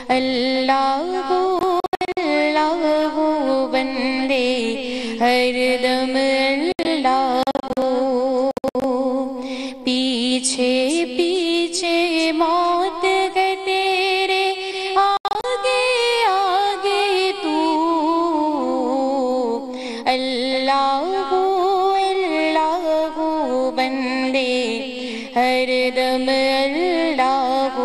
अल्लाह अल्लाह बंदे हरदम अल्लाह, पीछे पीछे मौत है तेरे, आगे आगे तू। अल्लाह अल्लाह बंदे हरदम अल्लाह,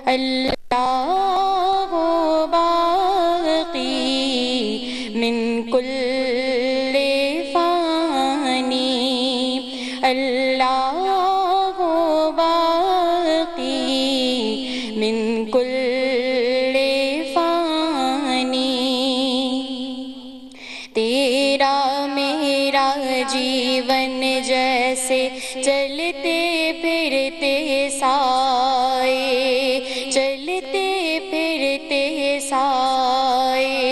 अल्लाह बाक़ी मिन कुल्ले फ़ानी, अल्लाह बाक़ी मिन कुल्ले फ़ानी। तेरा मेरा जीवन जैसे चलते फिरते साए, चलते फिरते साए,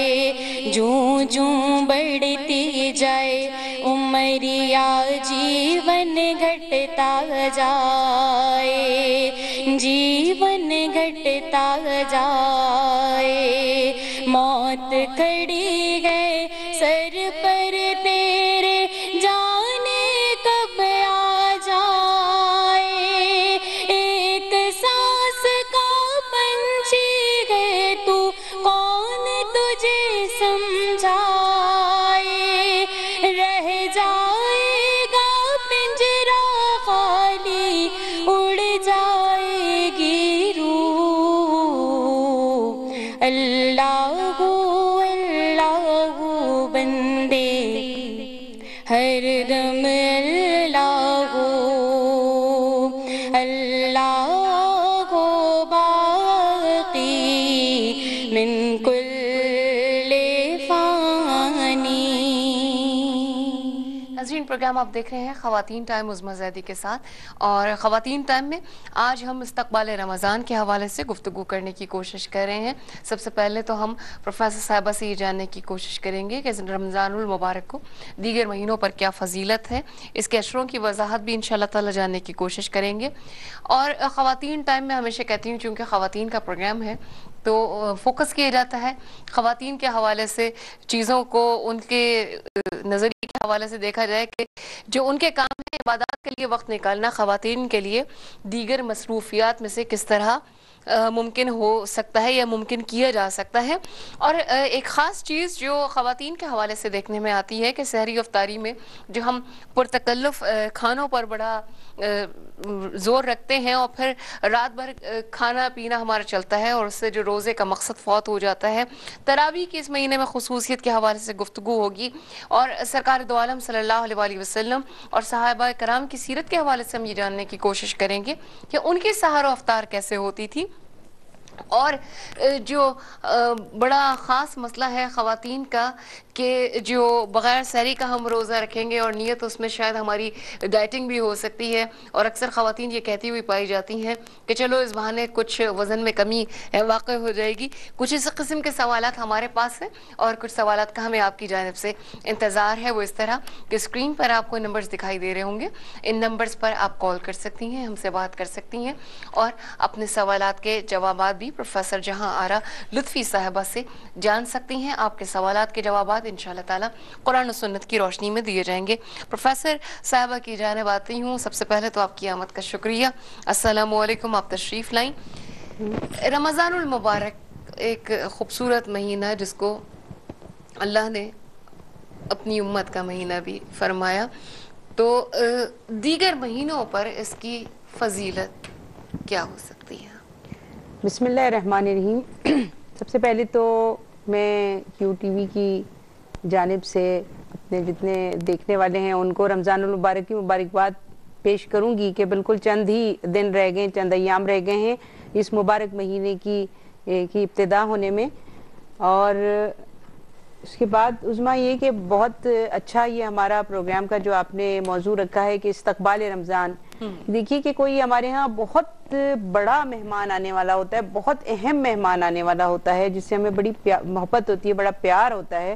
जूं जूं बढ़ती जाए उमरिया जीवन घटता जाए, जीवन घटता जाए। मौत खड़ी है सर पर तेरे, जाने कब आ जाए। एक सांस का पंछी है तू, कौन तुझे समझाए। रह जाएगा पिंजरा खाली, उड़ जाएगी रूह। अल्लाह अल्लाह बंदे हरदम अल्लाह, अल्लाह बाक़ी मिन कुल्ले फ़ानी। नाज़रीन, प्रोग्राम आप देख रहे हैं ख़वातीन टाइम उज़्मा ज़ैदी के साथ, और ख़वातीन टाइम में आज हम इस्तक़बाल रमज़ान के हवाले से गुफ्तगू करने की कोशिश कर रहे हैं। सबसे पहले तो हम प्रोफेसर साहिबा से ये जानने की कोशिश करेंगे कि रमज़ानुल मुबारक को दीगर महीनों पर क्या फ़जीलत है, इसके अशरों की वजाहत भी इंशाअल्लाह ताला जानने की कोशिश करेंगे। और ख़वातीन टाइम में हमेशा कहती हूँ, चूँकि ख़वातीन का प्रोग्राम है तो फोकस किया जाता है ख़वातीन के हवाले से, चीज़ों को उनके नज़रिए के हवाले से देखा जाए कि जो उनके काम है इबादत के लिए वक्त निकालना, ख़वातीन के लिए दीगर मसरूफियात में से किस तरह मुमकिन हो सकता है या मुमकिन किया जा सकता है। और एक ख़ास चीज़ जो ख़वातीन के हवाले से देखने में आती है कि सहरी अफ्तारी में जो हम पुरतकल्लुफ़ खानों पर बड़ा ज़ोर रखते हैं और फिर रात भर खाना पीना हमारा चलता है और उससे जो रोज़े का मकसद फ़ौत हो जाता है। तरावी की इस महीने में ख़ुसूसियत के हवाले से गुफ्तगू होगी और सरकार दो आलम सल्लल्लाहु अलैहि वसल्लम और सहाबा कराम की सीरत के हवाले से हम ये जानने की कोशिश करेंगे कि उनकी सहर अफ्तार कैसे होती थी। और जो बड़ा ख़ास मसला है ख़वातीन का कि जो बग़ैर सहरी का हम रोज़ा रखेंगे और नियत उसमें शायद हमारी डाइटिंग भी हो सकती है, और अक्सर ख़वातीन ये कहती हुई पाई जाती हैं कि चलो इस बहाने कुछ वज़न में कमी वाक़ हो जाएगी। कुछ इस किस्म के सवालात हमारे पास हैं और कुछ सवालात का हमें आपकी जानिब से इंतज़ार है। वो इस तरह कि स्क्रीन पर आपको नंबर्स दिखाई दे रहे होंगे, इन नंबर्स पर आप कॉल कर सकती हैं, हमसे बात कर सकती हैं और अपने सवालात के जवाबात भी प्रोफेसर जहां आरा लुत्फ़ी साहिबा से जान सकती हैं। आपके सवालात के जवाबात इंशाअल्लाह ताला कुरान और सुन्नत की रोशनी में दिए जाएंगे। प्रोफेसर साहिबा की जानिब आती हूँ। सबसे पहले तो आपकी आमद का शुक्रिया, अस्सलामु अलैकुम, आप तशरीफ़ लाई। रमज़ानुल मुबारक एक ख़ूबसूरत महीना है जिसको अल्लाह ने अपनी उम्मत का महीना भी फरमाया, तो दीगर महीनों पर इसकी फजीलत क्या हो सकती है? बिस्मिल्लाहिर्रहमानिर्रहीम। सबसे पहले तो मैं QTV की जानिब से अपने जितने देखने वाले हैं उनको रमज़ानुल मुबारक की मुबारकबाद पेश करूंगी कि बिल्कुल चंद ही दिन रह गए, चंद अय्याम रह गए हैं इस मुबारक महीने की इब्तिदा होने में। और उसके बाद उज़्मा ये कि बहुत अच्छा ये हमारा प्रोग्राम का जो आपने मौजू रखा है कि इस्तक़बाल रमज़ान। देखिए कि कोई हमारे यहाँ बहुत बड़ा मेहमान आने वाला होता है, बहुत अहम मेहमान आने वाला होता है जिससे हमें बड़ी मोहब्बत होती है, बड़ा प्यार होता है।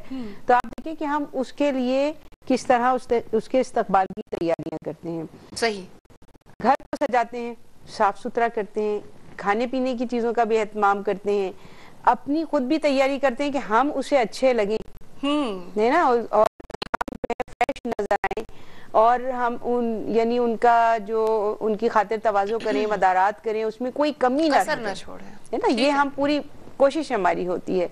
तो आप देखिए कि हम उसके लिए किस तरह उसके इस्तक़बाल की तैयारियां करते हैं। सही, घर को सजाते हैं, साफ सुथरा करते हैं, खाने पीने की चीज़ों का भी एहतमाम करते हैं, अपनी खुद भी तैयारी करते हैं कि हम उसे अच्छे लगें, है ना, और फ्रेश नजर आए, और हम यानी उनका जो उनकी खातिर तवाज़ो करें, मदारात करें, उसमें कोई कमी ना छोड़े, है ना। ये हम पूरी कोशिश हमारी होती है।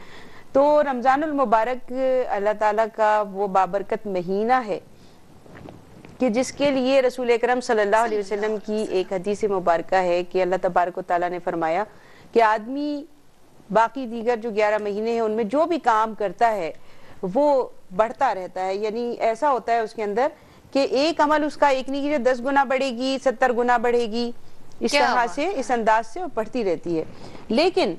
तो रमज़ानुल मुबारक अल्लाह ताला का वो बाबरकत महीना है कि जिसके लिए रसूल अकरम सल्लल्लाहु अलैहि वसल्लम की एक हदीस मुबारक है कि अल्लाह तबारक व तआला ने फरमाया कि आदमी बाकी दीगर जो 11 महीने हैं उनमें जो भी काम करता है वो बढ़ता रहता है, यानी ऐसा होता है उसके अंदर कि एक अमल उसका एक नहीं की 10 गुना बढ़ेगी, 70 गुना बढ़ेगी, इस तरह से, इस अंदाज से वो बढ़ती रहती है। लेकिन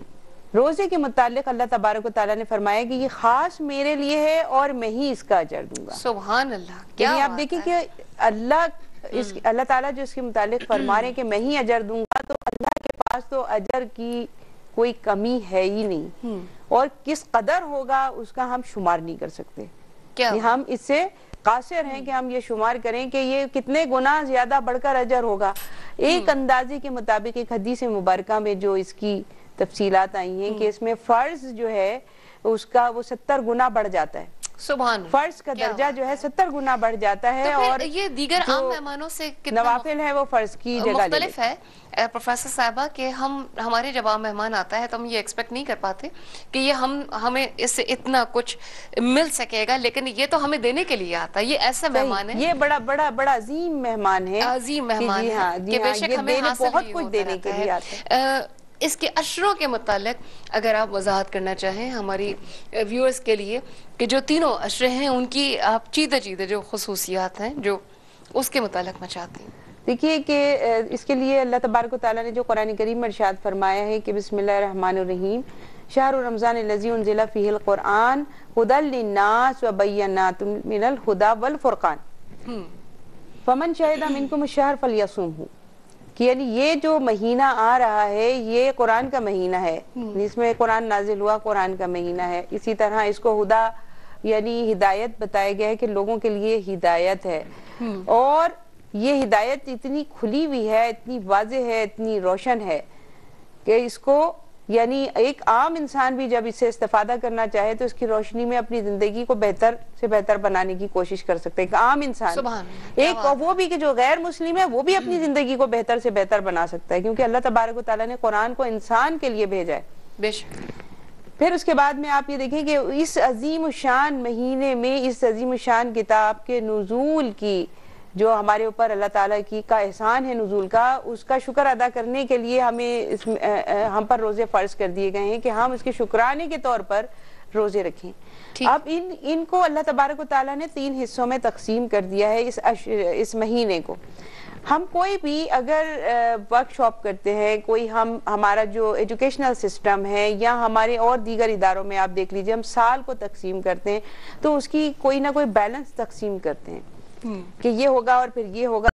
रोजे के मुतालिक अल्लाह तबारक व तआला ने फरमाया कि ये खास मेरे लिए है और मैं ही इसका अजर दूंगा। सुभान अल्लाह, क्या आप देखें कि अल्लाह ताला जो इसके मुतालिक फरमा रहे हैं कि मैं ही अजर दूंगा, तो अल्लाह के पास तो अजर की कोई कमी है ही नहीं, और किस कदर होगा उसका हम शुमार नहीं कर सकते। क्या हम इससे कासिर हैं कि हम ये शुमार करें कि ये कितने गुना ज्यादा बढ़कर अजर होगा। एक अंदाजे के मुताबिक एक हदीस मुबारक में जो इसकी तफसीलात आई हैं कि इसमें फर्ज जो है उसका वो 70 गुना बढ़ जाता है। सुभान, फर्ज का दर्जा जो है 70 गुना बढ़ जाता है। तो और ये दीगर आम मेहमानों से कितना नवाफिल है वो फर्ज की जगह मुख्तलिफ है प्रोफेसर साहिबा कि हमारे जब आम मेहमान आता है तो हम ये एक्सपेक्ट नहीं कर पाते कि ये हमें इससे इतना कुछ मिल सकेगा, लेकिन ये तो हमें देने के लिए आता है। ये ऐसा मेहमान है, ये बड़ा बड़ा बड़ा अजीम मेहमान है, अजीम मेहमान है कि बेशक हमें बहुत कुछ देने के लिए आता है। इसके अशरों के मुतालिक अगर आप वजाहत करना चाहें हमारी व्यूअर्स के लिए कि जो तीनों अशरे हैं उनकी आप चीते जो खुसूसियात हैं जो उसके मुतालिक मैं चाहती हूँ। देखिए कि इसके लिए अल्लाह तबारक व तआला ने जो कुरान करीम में इरशाद फरमाया है कि बिस्मिल्लाहिर्रहमानिर्रहीम शहरु रमज़ान लज़ी उनज़िला फ़ीहिल क़ुरआन हुदल लिन्नास व बय्यनातुम मिनल हुदा वल फ़ुरक़ान फमन शहिदा मिनकुम अश-शहर फ़लयसुमहु, कि यानी ये जो महीना आ रहा है ये कुरान का महीना है, इसमें कुरान नाजिल हुआ, कुरान का महीना है। इसी तरह इसको हुदा यानी हिदायत बताया गया है कि लोगों के लिए हिदायत है, और ये हिदायत इतनी खुली हुई है, इतनी वाज़ेह है, इतनी रोशन है कि इसको यानी एक आम इंसान भी जब इससे इस्तेफादा करना चाहे तो इसकी रोशनी में अपनी जिंदगी को बेहतर से बेहतर बनाने की कोशिश कर सकते हैं। एक आम इंसान, एक वो भी कि जो गैर मुस्लिम है वो भी अपनी जिंदगी को बेहतर से बेहतर बना सकता है, क्योंकि अल्लाह तबारक व तआला ने कुरान को इंसान के लिए भेजा है। बेशक। फिर उसके बाद में आप ये देखें कि इस अजीम शान महीने में इस अजीम शान किताब के नुज़ूल की जो हमारे ऊपर अल्लाह ताला की का एहसान है नुज़ूल का, उसका शुक्र अदा करने के लिए हमें हम पर रोजे फर्ज कर दिए गए हैं कि हम इसके शुक्राने के तौर पर रोजे रखें। अब इनको अल्लाह तबारक व तआला ने 3 हिस्सों में तकसीम कर दिया है इस महीने को। हम कोई भी अगर वर्कशॉप करते हैं, कोई हमारा जो एजुकेशनल सिस्टम है या हमारे और दीगर इदारों में आप देख लीजिए, हम साल को तकसीम करते हैं तो उसकी कोई ना कोई बैलेंस तकसीम करते हैं कि ये होगा और फिर ये होगा,